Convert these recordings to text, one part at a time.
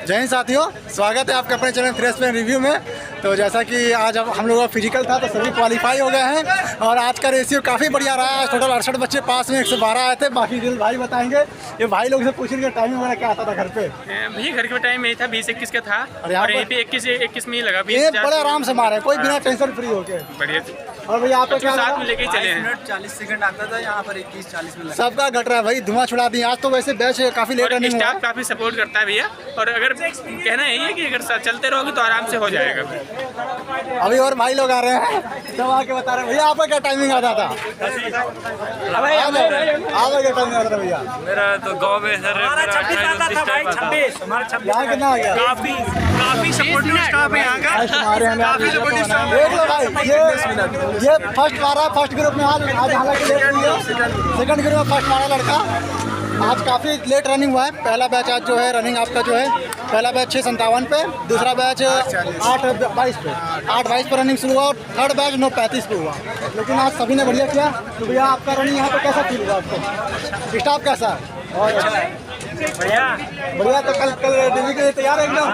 जय हिंद साथियों, स्वागत है आपके अपने चैनल फ्रेश पेन रिव्यू में। तो जैसा कि आज हम लोगों का फिजिकल था तो सभी क्वालिफाई हो गए हैं और आज का रेशियो काफ़ी बढ़िया रहा है। टोटल 68 बच्चे पास में 112 आए थे। बाकी डिटेल भाई बताएंगे। ये भाई लोग से पूछेंगे टाइमिंग वगैरह क्या आता था घर पे। भैया घर के टाइम यही था 20-21 का था और यहीं पे 21 में ही लगा। बड़े आराम से मारे, कोई बिना टेंशन फ्री हो के बढ़िया। और भैया आपको क्या साथ में लेके चले हैं। 40 सेकंड आता था, यहाँ पर 21-40 में सबका घट रहा है भाई, धुआं छुड़ा दिया। आज तो वैसे बैच काफ़ी लेट रनिंग हुआ, स्टाफ काफी सपोर्ट करता है भैया। और अगर कहना यही है कि अगर चलते रहोगे तो आराम से हो जाएगा। अभी और भाई लोग आ रहे हैं सब आके बता रहे हैं। भैया आपका क्या टाइमिंग आता था? आपका क्या टाइमिंग आता था भैया? मेरा तो गांव में सर 26 यहाँ कितना आ गया? काफी सपोर्टिव स्टाफ है यहाँ का। काफी सपोर्टिव स्टाफ है। देख लो भाई, ये फर्स्ट मारा, फर्स्ट ग्रुप में आज हालांकि लेट हुई है। सेकंड ग्रुप में फर्स्ट मारा लड़का। आज काफ़ी लेट रनिंग हुआ है। पहला बैच आज जो है रनिंग आपका जो है, पहला बैच 6:57 पे, दूसरा बैच 8:22 पे, 8:22 पर रनिंग शुरू हुआ और थर्ड बैच 9:35 पे हुआ। लेकिन आज सभी ने बढ़िया किया। तो भैया आपका रनिंग यहाँ पे कैसा फील हुआ आपको? स्टाफ कैसा है? बढ़िया। तो कल टीवी के लिए तैयार है एकदम?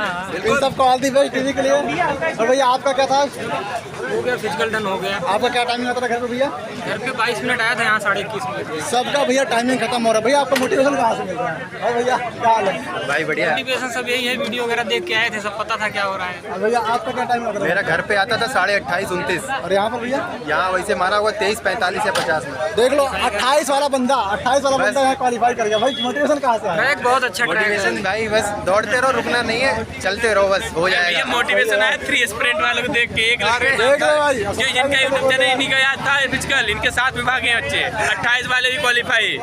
इन सबको ऑल दी बेस्ट टीवी के लिए। और भैया आपका क्या था? हो गया, फिजिकल डन हो गया। आपका क्या टाइमिंग आता था घर पे भैया? घर पे 22 मिनट आया था, यहाँ 21.5 मिनट। सबका भैया टाइमिंग खत्म हो रहा है। भैया आपको मोटिवेशन कहाँ से मिल रहा है? और भैया क्या हाल है? भाई बढ़िया। मोटिवेशन सब यही है, वीडियो वगैरह देख के आए थे, सब पता था क्या हो रहा है। और भैया आपका क्या टाइम आता था? मेरा घर पे आता था 28:30-29। और यहाँ पर भैया यहाँ वैसे मारा हुआ 23:45 या 50 में। देख लो 28 वाला बंदा यहाँ क्वालिफाई कर गया। भाई मोटिवेशन कहाँ से आया? ट्रैक बहुत अच्छा ट्रैक है मोटिवेशन भाई, बस दौड़ते रहो, रुकना नहीं है, चलते रहो, बस हो भैया जाएगा। मोटिवेशन है 3 स्प्रिंट वालों को देख के। एक देख लो भाई, जिनका यूट्यूब चैनल इन्हीं का याद था फिजिकल, इनके साथ में भागे बच्चे। 28 वाले भी क्वालिफाई।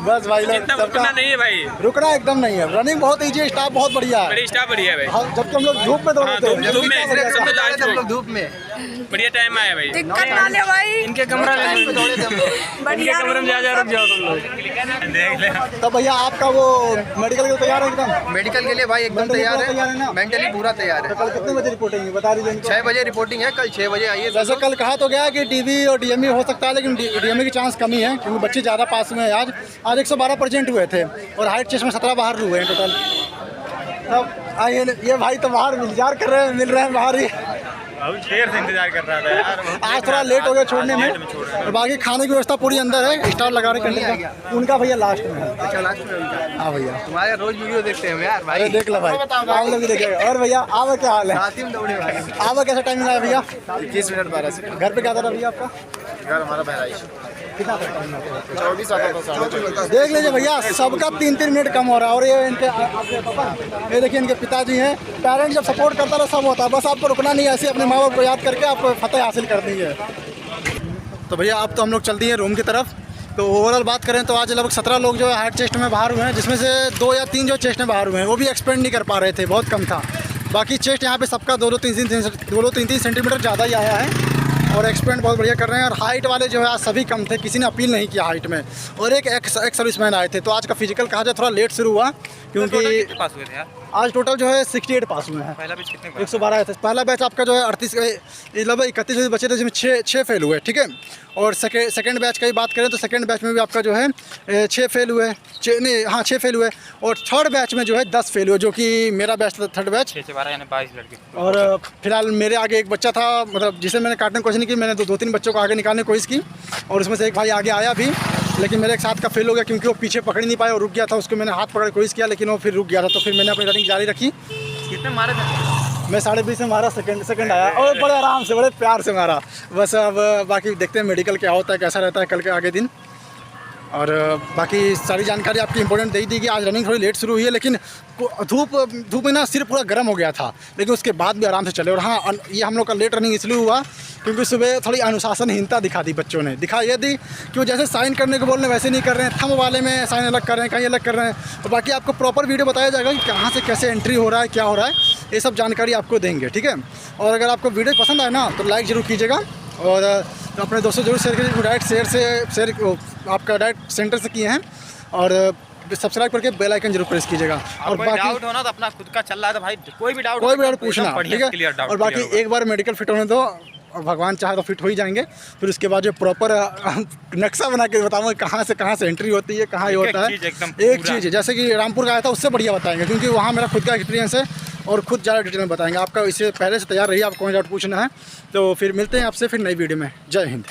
बस भाई लोग इतना रुकना नहीं है भाई, रुकना एकदम नहीं है। रनिंग बहुत ईजी है, स्टाफ बहुत बढ़िया है। बड़ी स्टाफ बढ़िया है भाई। जबकि हम लोग धूप में दौड़े थे। धूप में हम लोग धूप में बढ़िया टाइम आया भाई। दिक्कत ना ले भाई, इनके कमरा में दौड़े थे हम लोग। बढ़िया कमरे में जा रुक जाओ तुम लोग। देख ले। तो भैया आपका वो मेडिकल के लिए तैयार है एकदम? मेडिकल के लिए भाई एकदम Mentally तैयार पूरा तैयार है ना? है, मेंटली पूरा तैयार तो है। कल कितने बजे रिपोर्टिंग है बता दीजिए इनको। 6 बजे रिपोर्टिंग है, कल 6 बजे आइए। वैसे कल कहा तो गया कि डीबी और डीएमई हो सकता है, लेकिन डीएमई की चांस कमी है क्योंकि बच्चे ज़्यादा पास में हैं। आज 112% हुए थे और हाइट चेस्ट में 17 बाहर हुए हैं टोटल। तब आइए, ये भाई तो बाहर इंतजार कर रहे हैं, मिल रहे हैं बाहर ही। देर से इंतजार कर रहा था यार। आज थोड़ा लेट हो गया छोड़ने में। और बाकी खाने की व्यवस्था पूरी अंदर है, स्टाफ लगा रहे हैं। उनका भैया लास्ट में है। अच्छा लास्ट में उनका है। हाँ भैया, तुम्हारे रोज वीडियो देखते हैं यार अरे भाई। देख लो भाई, आप लोग भी देखेंगे। और भैया आपका क्या हाल है? साथ ही में दौड़े भाई। आपका कैसा टाइमिंग आया भैया? 21 मिनट 12 सेकंड। घर पे क्या था भैया आपका? घर हमारा बहराइच कितना था टाइमिंग आपका? 24 आता था, 24:30। देख लीजिए भैया, सबका 3-3 मिनट कम हो रहा है। और ये इनके आपके पापा, ये देखिए इनके पिताजी हैं। पेरेंट्स जब सपोर्ट करता है सब होता है। बस आपको रुकना नहीं है, ऐसे अपने माँ बाप को याद करके आपको फतेह हासिल करनी है। तो भैया अब तो हम लोग चल दिए रूम की तरफ। तो ओवरऑल बात करें तो आज लगभग 17 लोग जो है हार्ट चेस्ट में बाहर हुए हैं, जिसमें से 2 या 3 जो चेस्ट में बाहर हुए हैं वो भी एक्सपेंड नहीं कर पा रहे थे, बहुत कम था। बाकी चेस्ट यहाँ पे सबका 2-3 सेंटीमीटर ज़्यादा ही आया है और एक्सपेंड बहुत बढ़िया कर रहे हैं। और हाइट वाले जो है आज सभी कम थे, किसी ने अपील नहीं किया हाइट में। और एक सर्विसमैन आए थे। तो आज का फिजिकल कहा जाए थोड़ा लेट शुरू हुआ क्योंकि पास हुए थे यार। आज टोटल जो है 68 पास हुए हैं। पहला बैच कितने 112 आए थे। पहला बैच आपका जो है 31 बचे थे, जिसमें 6 फेल हुए, ठीक है। और सेकेंड बैच की बात करें तो सेकेंड बैच में भी आपका जो है 6 फेल हुए, 6 फेल हुए। और थर्ड बैच में जो है 10 फेल हुए, जो कि मेरा बैच था थर्ड बैच। 6 से 12 यानी 22 लड़के। और फिलहाल मेरे आगे एक बच्चा था, मतलब जिसे मैंने काटने की कोशिश नहीं की। मैंने 2-3 बच्चों को आगे निकालने की कोशिश की और उसमें से एक भाई आगे आया भी, लेकिन मेरे एक साथ का फेल हो गया क्योंकि वो पीछे पकड़ नहीं पाया और रुक गया था। उसको मैंने हाथ पकड़ के कोशिश किया लेकिन वो फिर रुक गया था। तो फिर मैंने अपनी रनिंग जारी रखी। कितने मारे थे? मैं 20.5 में मारा, सेकंड आया और बड़े आराम से, बड़े प्यार से मारा। बस अब बाकी देखते हैं मेडिकल क्या होता है, कैसा रहता है कल के आगे दिन। और बाकी सारी जानकारी आपकी इंपॉर्टेंट दे ही दी गई। आज रनिंग थोड़ी लेट शुरू हुई है, लेकिन धूप में ना सिर पूरा गर्म हो गया था, लेकिन उसके बाद भी आराम से चले। और हाँ, ये हम लोग का लेट रनिंग इसलिए हुआ क्योंकि सुबह थोड़ी अनुशासनहीनता दिखा दी बच्चों ने। दिखा ये दी कि वो जैसे साइन करने को बोल रहे हैं वैसे नहीं कर रहे हैं, थंब वाले में साइन अलग कर रहे हैं, कहीं अलग कर रहे हैं। और बाकी आपको प्रॉपर वीडियो बताया जाएगा कि कहाँ से कैसे एंट्री हो रहा है, क्या हो रहा है, ये सब जानकारी आपको देंगे, ठीक है। और अगर आपको वीडियो पसंद आए ना तो लाइक ज़रूर कीजिएगा और अपने दोस्तों जरूर शेयर कीजिए। डायरेक्ट शेयर आपका डायरेक्ट सेंटर से किए हैं। और सब्सक्राइब करके बेल आइकन जरूर प्रेस कीजिएगा। और बाकी डाउट होना तो अपना खुद का चल रहा है तो भाई कोई भी डाउट पूछना, ठीक है। और बाकी एक बार मेडिकल फिट होने दो, भगवान चाहे तो फिट हो ही जाएंगे। फिर उसके बाद जो प्रॉपर नक्शा बना के बताऊँगा कहाँ से एंट्री होती है, कहाँ ये होता है। एक चीज़ जैसे कि रामपुर का आया था उससे बढ़िया बताएंगे, क्योंकि वहाँ मेरा खुद का एक्सपीरियंस है और खुद ज़्यादा डिटेल में बताएंगे। आपका इससे पहले से तैयार रहिए, आप कौन ज़्यादा पूछना है। तो फिर मिलते हैं आपसे फिर नई वीडियो में। जय हिंद।